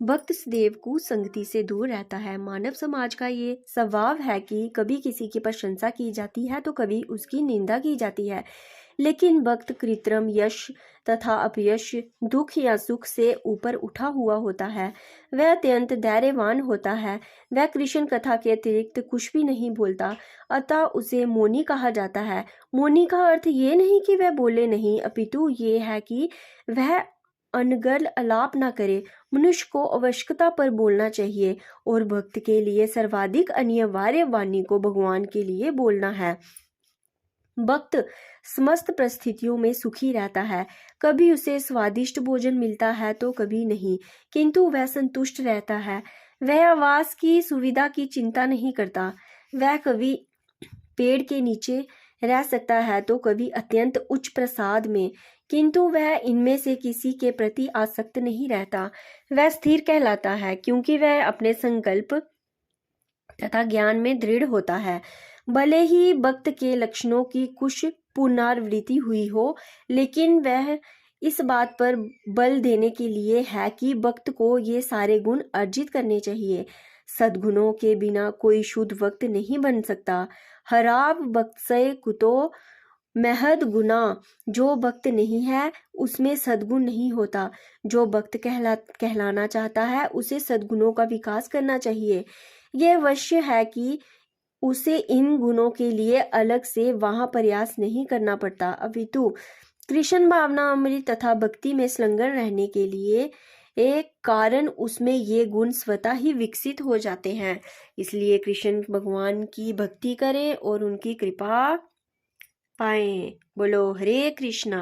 भक्त सदैव कुसंगति से दूर रहता है। मानव समाज का ये स्वभाव है कि कभी किसी की प्रशंसा की जाती है तो कभी उसकी निंदा की जाती है। लेकिन भक्त कृत्रिम यश तथा अपयश, दुख या सुख से ऊपर उठा हुआ होता है। वह अत्यंत धैर्यवान होता है। वह कृष्ण कथा के अतिरिक्त कुछ भी नहीं बोलता, अतः उसे मौनी कहा जाता है। मौनी का अर्थ ये नहीं कि वह बोले नहीं, अपितु ये है कि वह अनर्गल आलाप न करे। मनुष्य को आवश्यकता पर बोलना चाहिए और भक्त के लिए सर्वाधिक अनिवार्य वाणी को भगवान के लिए बोलना है। भक्त समस्त परिस्थितियों में सुखी रहता है। कभी उसे स्वादिष्ट भोजन मिलता है तो कभी नहीं, किंतु वह संतुष्ट रहता है। वह आवास की सुविधा की चिंता नहीं करता। वह कभी पेड़ के नीचे रह सकता है तो कभी अत्यंत उच्च प्रसाद में, किंतु वह इनमें से किसी के प्रति आसक्त नहीं रहता। वह स्थिर कहलाता है क्योंकि वह अपने संकल्प तथा ज्ञान में दृढ़ होता है। भले ही भक्त के लक्षणों की कुछ पुनरावृत्ति हुई हो, लेकिन वह इस बात पर बल देने के लिए है कि भक्त को ये सारे गुण अर्जित करने चाहिए। सद्गुणों के बिना कोई शुद्ध भक्त नहीं बन सकता। हराव भक्त से कुतो महद गुना। जो भक्त नहीं है उसमें सद्गुण नहीं होता। जो भक्त कहलाना चाहता है उसे सद्गुणों का विकास करना चाहिए। यह अवश्य है कि उसे इन गुणों के लिए अलग से वहां प्रयास नहीं करना पड़ता, अपितु कृष्ण भावना अमृत तथा भक्ति में संलग्न रहने के लिए एक कारण उसमें ये गुण स्वतः ही विकसित हो जाते हैं। इसलिए कृष्ण भगवान की भक्ति करें और उनकी कृपा पाएं। बोलो हरे कृष्णा।